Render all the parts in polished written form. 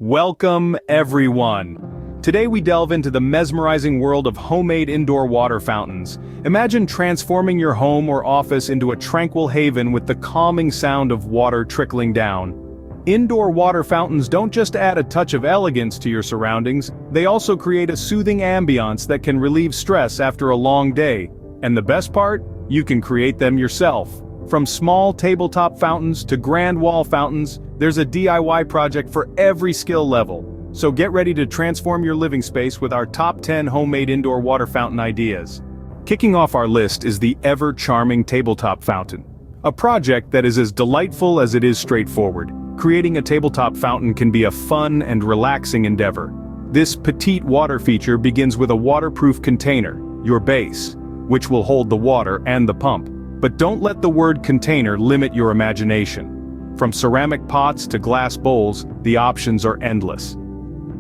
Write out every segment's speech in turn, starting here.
Welcome, everyone. Today we delve into the mesmerizing world of homemade indoor water fountains. Imagine transforming your home or office into a tranquil haven with the calming sound of water trickling down. Indoor water fountains don't just add a touch of elegance to your surroundings, they also create a soothing ambiance that can relieve stress after a long day. And the best part? You can create them yourself. From small tabletop fountains to grand wall fountains, there's a DIY project for every skill level. So get ready to transform your living space with our top 10 homemade indoor water fountain ideas. Kicking off our list is the ever-charming tabletop fountain. A project that is as delightful as it is straightforward. Creating a tabletop fountain can be a fun and relaxing endeavor. This petite water feature begins with a waterproof container, your base, which will hold the water and the pump. But don't let the word container limit your imagination. From ceramic pots to glass bowls, the options are endless.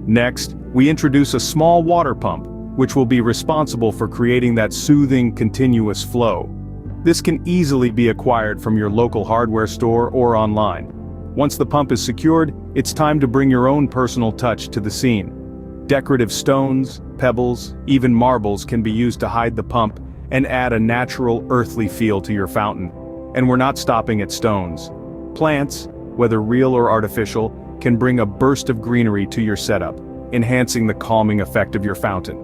Next, we introduce a small water pump, which will be responsible for creating that soothing, continuous flow. This can easily be acquired from your local hardware store or online. Once the pump is secured, it's time to bring your own personal touch to the scene. Decorative stones, pebbles, even marbles can be used to hide the pump and add a natural, earthly feel to your fountain. And we're not stopping at stones. Plants, whether real or artificial, can bring a burst of greenery to your setup, enhancing the calming effect of your fountain.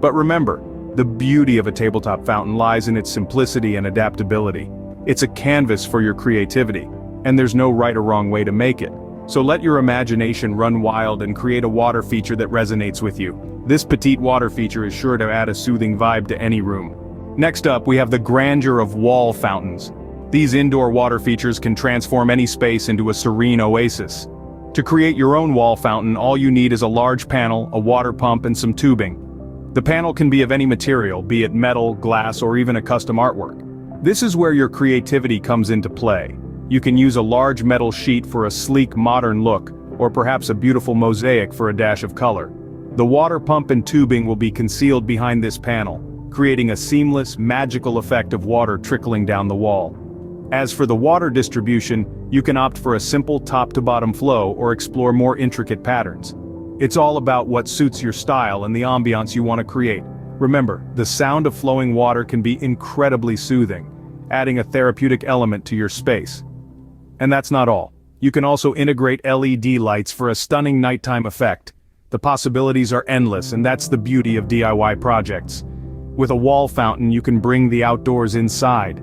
But remember, the beauty of a tabletop fountain lies in its simplicity and adaptability. It's a canvas for your creativity, and there's no right or wrong way to make it. So let your imagination run wild and create a water feature that resonates with you. This petite water feature is sure to add a soothing vibe to any room. Next up, we have the grandeur of wall fountains. These indoor water features can transform any space into a serene oasis. To create your own wall fountain, all you need is a large panel, a water pump, and some tubing. The panel can be of any material, be it metal, glass, or even a custom artwork. This is where your creativity comes into play. You can use a large metal sheet for a sleek, modern look, or perhaps a beautiful mosaic for a dash of color. The water pump and tubing will be concealed behind this panel, creating a seamless, magical effect of water trickling down the wall. As for the water distribution, you can opt for a simple top-to-bottom flow or explore more intricate patterns. It's all about what suits your style and the ambiance you want to create. Remember, the sound of flowing water can be incredibly soothing, adding a therapeutic element to your space. And that's not all. You can also integrate LED lights for a stunning nighttime effect. The possibilities are endless, and that's the beauty of DIY projects. With a wall fountain, you can bring the outdoors inside.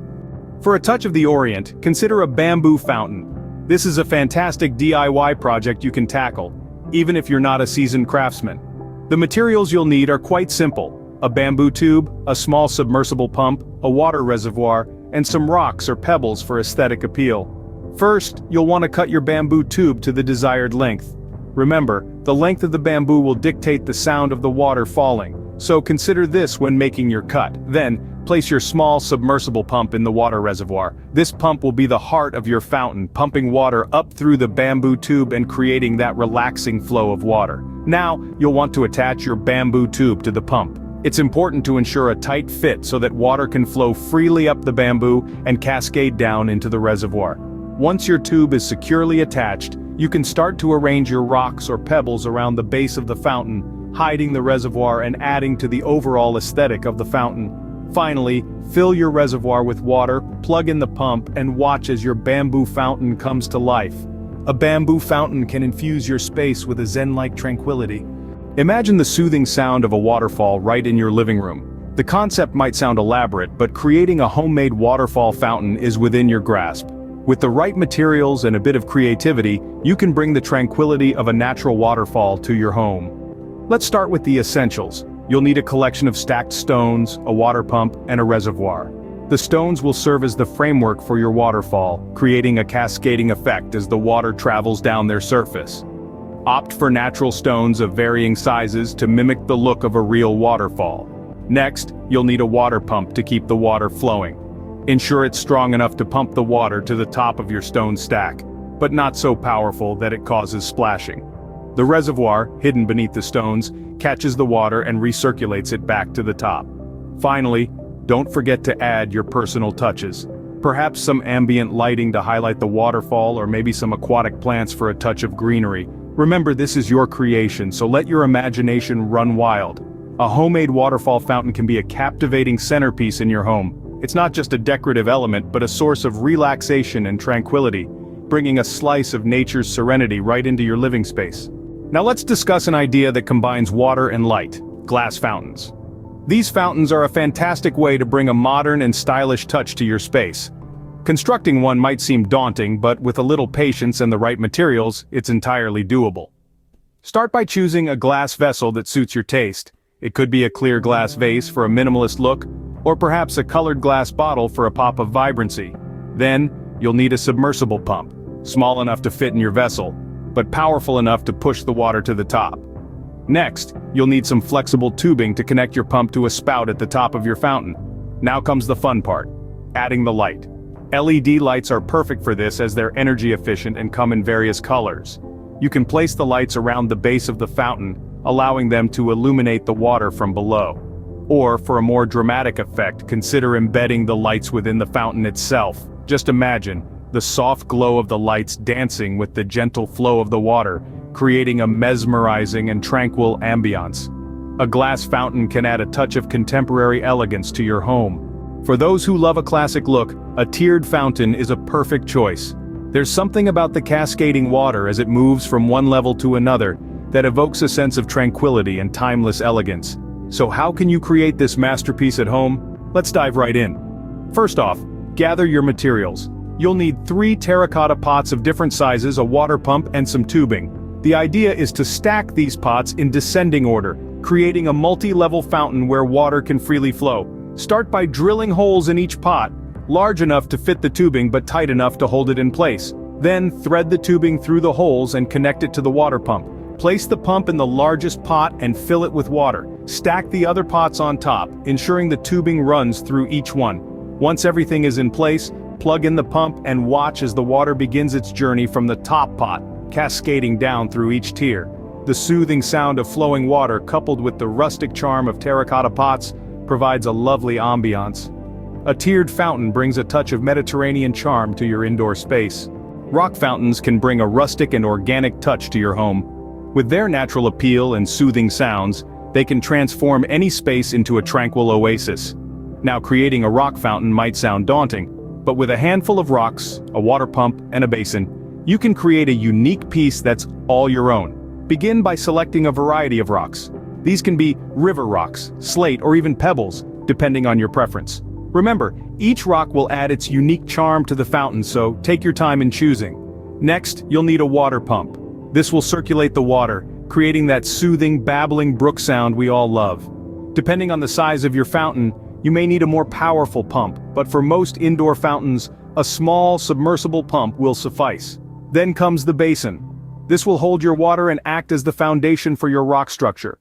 For a touch of the Orient, consider a bamboo fountain. This is a fantastic DIY project you can tackle, even if you're not a seasoned craftsman. The materials you'll need are quite simple: a bamboo tube, a small submersible pump, a water reservoir, and some rocks or pebbles for aesthetic appeal. First, you'll want to cut your bamboo tube to the desired length. Remember, the length of the bamboo will dictate the sound of the water falling. So consider this when making your cut. Then, place your small submersible pump in the water reservoir. This pump will be the heart of your fountain, pumping water up through the bamboo tube and creating that relaxing flow of water. Now, you'll want to attach your bamboo tube to the pump. It's important to ensure a tight fit so that water can flow freely up the bamboo and cascade down into the reservoir. Once your tube is securely attached, you can start to arrange your rocks or pebbles around the base of the fountain, hiding the reservoir and adding to the overall aesthetic of the fountain. Finally, fill your reservoir with water, plug in the pump, and watch as your bamboo fountain comes to life. A bamboo fountain can infuse your space with a zen-like tranquility. Imagine the soothing sound of a waterfall right in your living room. The concept might sound elaborate, but creating a homemade waterfall fountain is within your grasp. With the right materials and a bit of creativity, you can bring the tranquility of a natural waterfall to your home. Let's start with the essentials. You'll need a collection of stacked stones, a water pump, and a reservoir. The stones will serve as the framework for your waterfall, creating a cascading effect as the water travels down their surface. Opt for natural stones of varying sizes to mimic the look of a real waterfall. Next, you'll need a water pump to keep the water flowing. Ensure it's strong enough to pump the water to the top of your stone stack, but not so powerful that it causes splashing. The reservoir, hidden beneath the stones, catches the water and recirculates it back to the top. Finally, don't forget to add your personal touches. Perhaps some ambient lighting to highlight the waterfall, or maybe some aquatic plants for a touch of greenery. Remember, this is your creation, so let your imagination run wild. A homemade waterfall fountain can be a captivating centerpiece in your home. It's not just a decorative element, but a source of relaxation and tranquility, bringing a slice of nature's serenity right into your living space. Now let's discuss an idea that combines water and light: glass fountains. These fountains are a fantastic way to bring a modern and stylish touch to your space. Constructing one might seem daunting, but with a little patience and the right materials, it's entirely doable. Start by choosing a glass vessel that suits your taste. It could be a clear glass vase for a minimalist look, or perhaps a colored glass bottle for a pop of vibrancy. Then, you'll need a submersible pump, small enough to fit in your vessel, but powerful enough to push the water to the top. Next, you'll need some flexible tubing to connect your pump to a spout at the top of your fountain. Now comes the fun part: adding the light. LED lights are perfect for this as they're energy efficient and come in various colors. You can place the lights around the base of the fountain, allowing them to illuminate the water from below. Or, for a more dramatic effect, consider embedding the lights within the fountain itself. Just imagine the soft glow of the lights dancing with the gentle flow of the water, creating a mesmerizing and tranquil ambiance. A glass fountain can add a touch of contemporary elegance to your home. For those who love a classic look, a tiered fountain is a perfect choice. There's something about the cascading water as it moves from one level to another that evokes a sense of tranquility and timeless elegance. So how can you create this masterpiece at home? Let's dive right in. First off, gather your materials. You'll need 3 terracotta pots of different sizes, a water pump, and some tubing. The idea is to stack these pots in descending order, creating a multi-level fountain where water can freely flow. Start by drilling holes in each pot, large enough to fit the tubing but tight enough to hold it in place. Then thread the tubing through the holes and connect it to the water pump. Place the pump in the largest pot and fill it with water. Stack the other pots on top, ensuring the tubing runs through each one. Once everything is in place, plug in the pump and watch as the water begins its journey from the top pot, cascading down through each tier. The soothing sound of flowing water, coupled with the rustic charm of terracotta pots, provides a lovely ambiance. A tiered fountain brings a touch of Mediterranean charm to your indoor space. Rock fountains can bring a rustic and organic touch to your home. With their natural appeal and soothing sounds, they can transform any space into a tranquil oasis. Now, creating a rock fountain might sound daunting, but with a handful of rocks, a water pump, and a basin, you can create a unique piece that's all your own. Begin by selecting a variety of rocks. These can be river rocks, slate, or even pebbles, depending on your preference. Remember, each rock will add its unique charm to the fountain, so take your time in choosing. Next, you'll need a water pump. This will circulate the water, creating that soothing, babbling brook sound we all love. Depending on the size of your fountain, you may need a more powerful pump, but for most indoor fountains, a small, submersible pump will suffice. Then comes the basin. This will hold your water and act as the foundation for your rock structure.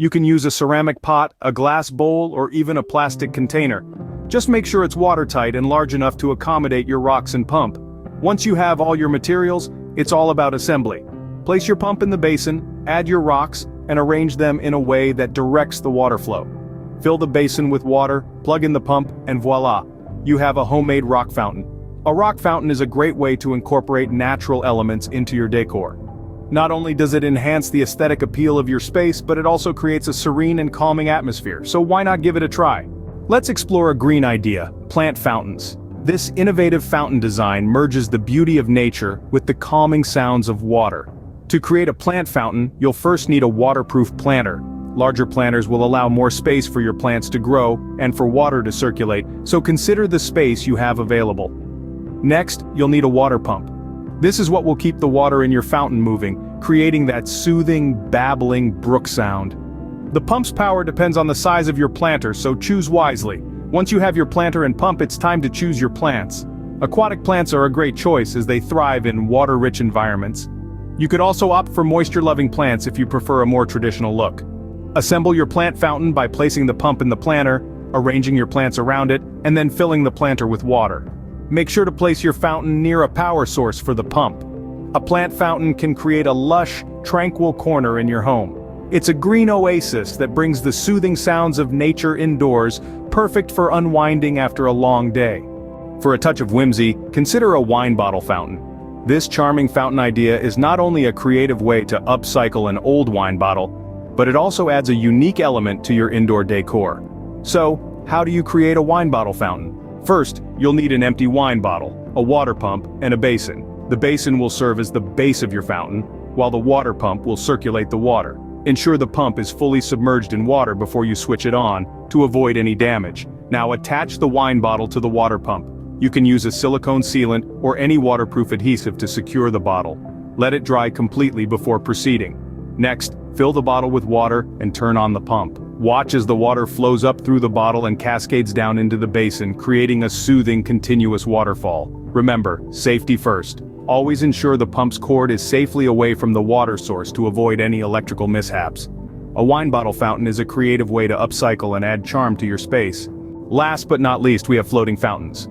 You can use a ceramic pot, a glass bowl, or even a plastic container. Just make sure it's watertight and large enough to accommodate your rocks and pump. Once you have all your materials, it's all about assembly. Place your pump in the basin, add your rocks, and arrange them in a way that directs the water flow. Fill the basin with water, plug in the pump, and voila, you have a homemade rock fountain. A rock fountain is a great way to incorporate natural elements into your decor. Not only does it enhance the aesthetic appeal of your space, but it also creates a serene and calming atmosphere, so why not give it a try? Let's explore a green idea: plant fountains. This innovative fountain design merges the beauty of nature with the calming sounds of water. To create a plant fountain, you'll first need a waterproof planter. Larger planters will allow more space for your plants to grow and for water to circulate, so consider the space you have available. Next, you'll need a water pump. This is what will keep the water in your fountain moving, creating that soothing, babbling brook sound. The pump's power depends on the size of your planter, so choose wisely. Once you have your planter and pump, it's time to choose your plants. Aquatic plants are a great choice as they thrive in water-rich environments. You could also opt for moisture-loving plants if you prefer a more traditional look. Assemble your plant fountain by placing the pump in the planter, arranging your plants around it, and then filling the planter with water. Make sure to place your fountain near a power source for the pump. A plant fountain can create a lush, tranquil corner in your home. It's a green oasis that brings the soothing sounds of nature indoors, perfect for unwinding after a long day. For a touch of whimsy, consider a wine bottle fountain. This charming fountain idea is not only a creative way to upcycle an old wine bottle, but it also adds a unique element to your indoor decor. So, how do you create a wine bottle fountain? First, you'll need an empty wine bottle, a water pump, and a basin. The basin will serve as the base of your fountain, while the water pump will circulate the water. Ensure the pump is fully submerged in water before you switch it on, to avoid any damage. Now attach the wine bottle to the water pump. You can use a silicone sealant or any waterproof adhesive to secure the bottle. Let it dry completely before proceeding. Next, fill the bottle with water and turn on the pump. Watch as the water flows up through the bottle and cascades down into the basin, creating a soothing, continuous waterfall. Remember, safety first. Always ensure the pump's cord is safely away from the water source to avoid any electrical mishaps. A wine bottle fountain is a creative way to upcycle and add charm to your space. Last but not least, we have floating fountains.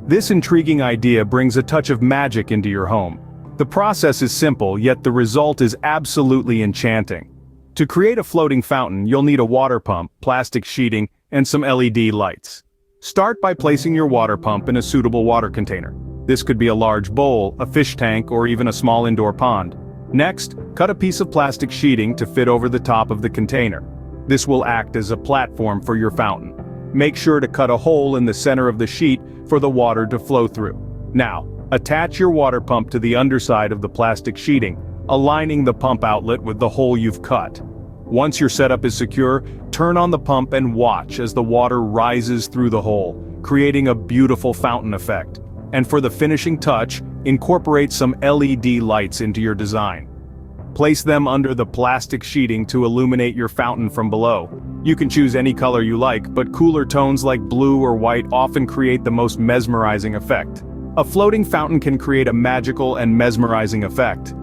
This intriguing idea brings a touch of magic into your home. The process is simple, yet the result is absolutely enchanting. To create a floating fountain, you'll need a water pump, plastic sheeting, and some LED lights. Start by placing your water pump in a suitable water container. This could be a large bowl, a fish tank, or even a small indoor pond. Next, cut a piece of plastic sheeting to fit over the top of the container. This will act as a platform for your fountain. Make sure to cut a hole in the center of the sheet for the water to flow through. Now, attach your water pump to the underside of the plastic sheeting, aligning the pump outlet with the hole you've cut. Once your setup is secure, turn on the pump and watch as the water rises through the hole, creating a beautiful fountain effect. And for the finishing touch, incorporate some LED lights into your design. Place them under the plastic sheeting to illuminate your fountain from below. You can choose any color you like, but cooler tones like blue or white often create the most mesmerizing effect. A floating fountain can create a magical and mesmerizing effect.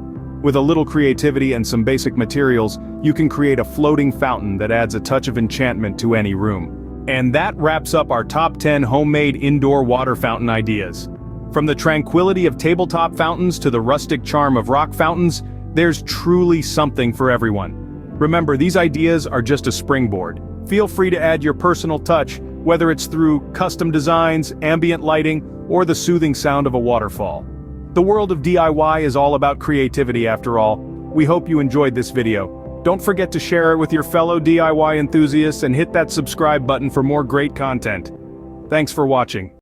With a little creativity and some basic materials, you can create a floating fountain that adds a touch of enchantment to any room. And that wraps up our top 10 homemade indoor water fountain ideas. From the tranquility of tabletop fountains to the rustic charm of rock fountains, there's truly something for everyone. Remember, these ideas are just a springboard. Feel free to add your personal touch, whether it's through custom designs, ambient lighting, or the soothing sound of a waterfall. The world of DIY is all about creativity after all. We hope you enjoyed this video. Don't forget to share it with your fellow DIY enthusiasts and hit that subscribe button for more great content. Thanks for watching.